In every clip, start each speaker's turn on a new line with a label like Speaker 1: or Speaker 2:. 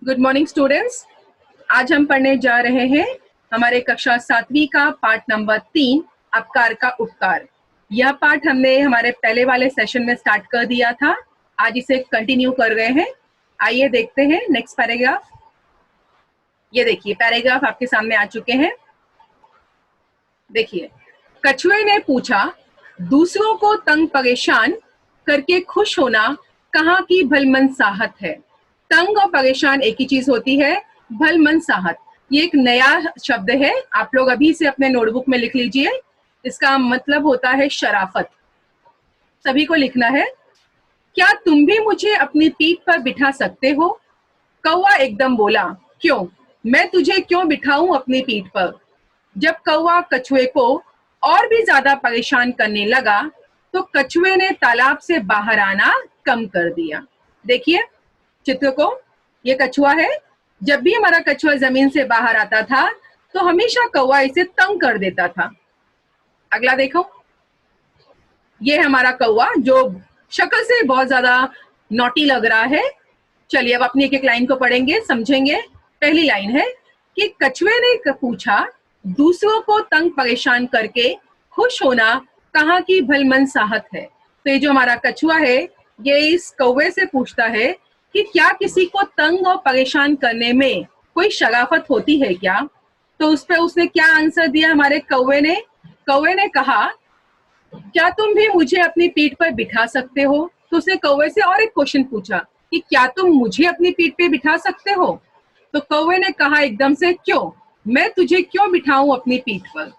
Speaker 1: Good morning students. आज हम पढ़ने जा रहे हैं हमारे कक्षा 7वीं का पाठ नंबर 3 अपकार का उपकार। यह पाठ हमने हमारे पहले वाले सेशन में स्टार्ट कर दिया था, आज इसे कंटिन्यू कर रहे हैं। आइए देखते हैं नेक्स्ट पैराग्राफ। ये देखिए पैराग्राफ आपके सामने आ चुके हैं। देखिए, कछुए ने पूछा, दूसरों को तंग परेशान करके खुश होना कहाँ की भलमनसाहत है। तंग और परेशान एक ही चीज होती है, भलमनसाहत ये एक नया शब्द है, आप लोग अभी से अपने नोटबुक में लिख लीजिए। इसका मतलब होता है शराफत। सभी को लिखना है। क्या तुम भी मुझे अपनी पीठ पर बिठा सकते हो? कौवा एकदम बोला, क्यों, मैं तुझे क्यों बिठाऊं अपनी पीठ पर। जब कौवा कछुए को और भी ज्यादा परेशान करने लगा तो कछुए ने तालाब से बाहर आना कम कर दिया। देखिए चित्र को, ये कछुआ है। जब भी हमारा कछुआ जमीन से बाहर आता था तो हमेशा कौवा इसे तंग कर देता था। अगला देखो, ये है हमारा कौवा जो शक्ल से बहुत ज्यादा नॉटी लग रहा है। चलिए अब अपनी एक एक लाइन को पढ़ेंगे, समझेंगे। पहली लाइन है कि कछुए ने पूछा, दूसरों को तंग परेशान करके खुश होना कहाँ की भलमनसाहत है। तो ये जो हमारा कछुआ है ये इस कौवे से पूछता है कि क्या किसी को तंग और परेशान करने में कोई शराफत होती है क्या। तो उस पर उसने क्या आंसर दिया हमारे कौवे ने। कौवे ने कहा, क्या तुम भी मुझे अपनी पीठ पर बिठा सकते हो। तो उसने कौवे से और एक क्वेश्चन पूछा कि क्या तुम मुझे अपनी पीठ पे बिठा सकते हो। तो कौवे ने कहा एकदम से, क्यों, मैं तुझे क्यों बिठाऊं अपनी पीठ पर।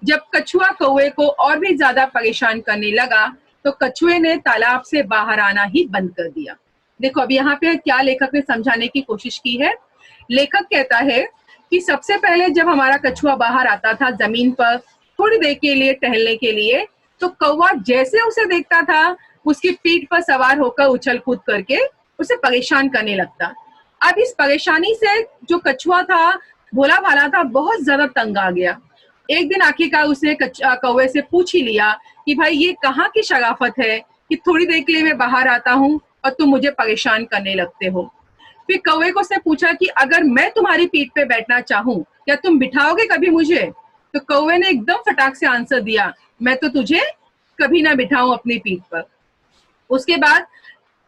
Speaker 1: जब कछुआ कौवे को और भी ज्यादा परेशान करने लगा तो कछुए ने तालाब से बाहर आना ही बंद कर दिया। देखो अब यहाँ पे क्या लेखक ने समझाने की कोशिश की है। लेखक कहता है कि सबसे पहले जब हमारा कछुआ बाहर आता था जमीन पर थोड़ी देर के लिए टहलने के लिए, तो कौवा जैसे उसे देखता था उसकी पीठ पर सवार होकर उछल कूद करके उसे परेशान करने लगता। अब इस परेशानी से जो कछुआ था, भोला भाला था, बहुत ज्यादा तंग आ गया। एक दिन आखिरकार उसने कौवे से पूछ ही लिया कि भाई ये कहाँ की शराफत है कि थोड़ी देर के लिए मैं बाहर आता हूँ और तुम मुझे परेशान करने लगते हो। फिर कौवे को उसने पूछा कि अगर मैं तुम्हारी पीठ पे बैठना चाहूँ क्या तुम बिठाओगे कभी मुझे। तो कौवे ने एकदम फटाक से आंसर दिया, मैं तो तुझे कभी ना बिठाऊं अपनी पीठ पर। उसके बाद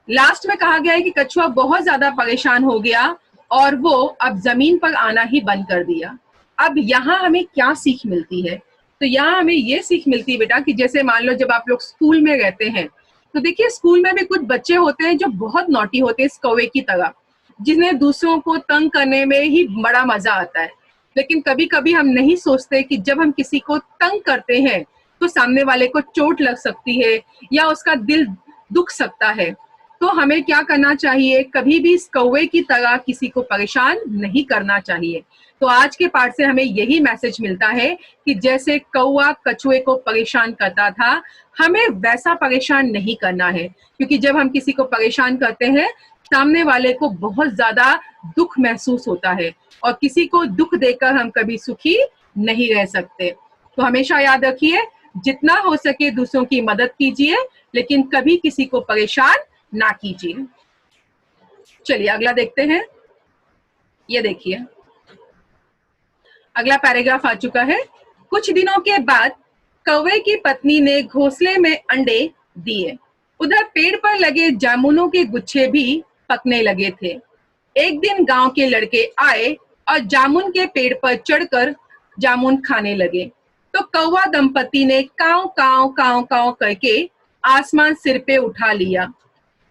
Speaker 1: लास्ट में कहा गया है कि कछुआ बहुत ज्यादा परेशान हो गया और वो अब जमीन पर आना ही बंद कर दिया। अब यहाँ हमें क्या सीख मिलती है। तो यहाँ हमें ये सीख मिलती है बेटा कि जैसे मान लो जब आप लोग स्कूल में रहते हैं तो देखिए स्कूल में भी कुछ बच्चे होते हैं जो बहुत नॉटी होते हैं इस कौवे की तरह, जिन्हें दूसरों को तंग करने में ही बड़ा मजा आता है। लेकिन कभी कभी हम नहीं सोचते कि जब हम किसी को तंग करते हैं तो सामने वाले को चोट लग सकती है या उसका दिल दुख सकता है। तो हमें क्या करना चाहिए, कभी भी इस कौवे की तरह किसी को परेशान नहीं करना चाहिए। तो आज के पाठ से हमें यही मैसेज मिलता है कि जैसे कौवा कछुए को परेशान करता था, हमें वैसा परेशान नहीं करना है। क्योंकि जब हम किसी को परेशान करते हैं सामने वाले को बहुत ज्यादा दुख महसूस होता है और किसी को दुख देकर हम कभी सुखी नहीं रह सकते। तो हमेशा याद रखिए, जितना हो सके दूसरों की मदद कीजिए लेकिन कभी किसी को परेशान ना कीजिए। चलिए अगला देखते हैं। ये देखिए अगला पैराग्राफ आ चुका है। कुछ दिनों के बाद कौवे की पत्नी ने घोंसले में अंडे दिए। उधर पेड़ पर लगे जामुनों के गुच्छे भी पकने लगे थे। एक दिन गांव के लड़के आए और जामुन के पेड़ पर चढ़कर जामुन खाने लगे। तो कौवा दंपति ने काव काव काव काव करके आसमान सिर पे उठा लिया।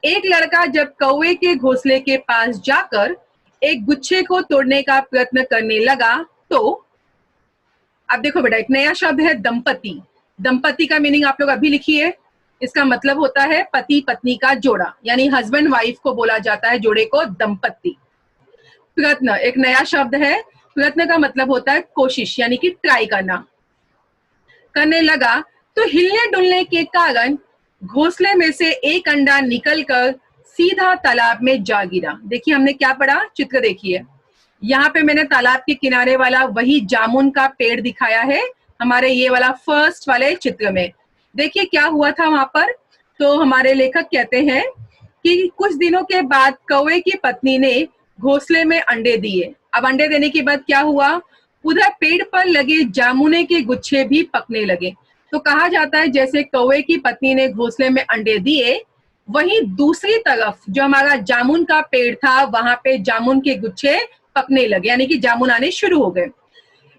Speaker 1: एक लड़का जब कौवे के घोंसले के पास जाकर एक गुच्छे को तोड़ने का प्रयत्न करने लगा तो अब देखो बेटा, एक नया शब्द है दंपति। दंपति का मीनिंग आप लोग अभी लिखिए। इसका मतलब होता है पति पत्नी का जोड़ा, यानी हस्बैंड वाइफ को बोला जाता है जोड़े को दंपति। प्रयत्न एक नया शब्द है। प्रयत्न का मतलब होता है कोशिश, यानी कि ट्राई करना। करने लगा तो हिलने डुलने के कारण घोंसले में से एक अंडा निकलकर सीधा तालाब में जा गिरा। देखिए हमने क्या पढ़ा, चित्र देखिए। यहाँ पे मैंने तालाब के किनारे वाला वही जामुन का पेड़ दिखाया है हमारे ये वाला फर्स्ट वाले चित्र में। देखिए क्या हुआ था वहां पर। तो हमारे लेखक कहते हैं कि कुछ दिनों के बाद कौवे की पत्नी ने घोंसले में अंडे दिए। अब अंडे देने के बाद क्या हुआ, उधर पेड़ पर लगे जामुने के गुच्छे भी पकने लगे। तो कहा जाता है जैसे कौवे की पत्नी ने घोंसले में अंडे दिए, वहीं दूसरी तरफ जो हमारा जामुन का पेड़ था वहां पे जामुन के गुच्छे पकने लगे, यानी कि जामुन आने शुरू हो गए।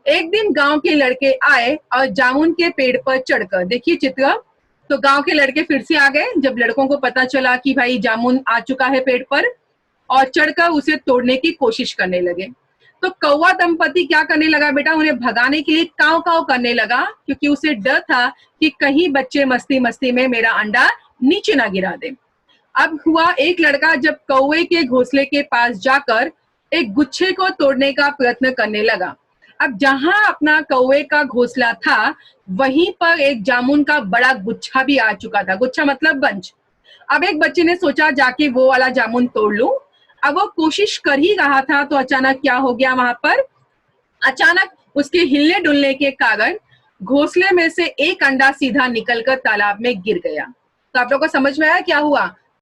Speaker 1: एक दिन गांव के लड़के आए और जामुन के पेड़ पर चढ़कर, देखिए चित्र, तो गांव के लड़के फिर से आ गए जब लड़कों को पता चला कि भाई जामुन आ चुका है पेड़ पर, और चढ़कर उसे तोड़ने की कोशिश करने लगे। तो कौवा दंपति क्या करने लगा बेटा, उन्हें भगाने के लिए काव काव करने लगा, क्योंकि उसे डर था कि कहीं बच्चे मस्ती मस्ती में मेरा अंडा नीचे ना गिरा दे। अब हुआ, एक लड़का जब कौवे के घोंसले के पास जाकर एक गुच्छे को तोड़ने का प्रयत्न करने लगा। अब जहां अपना कौवे का घोंसला था वहीं पर एक जामुन का बड़ा गुच्छा भी आ चुका था। गुच्छा मतलब बंच। अब एक बच्चे ने सोचा जाके वो वाला जामुन तोड़ लूं। अब वो कोशिश कर ही रहा था तो अचानक क्या हो गया, वहां पर अचानक उसके हिलने डुलने के कारण घोंसले में से एक अंडा सीधा निकलकर तालाब में गिर गया। तो आप लोगों को समझ में आया क्या हुआ,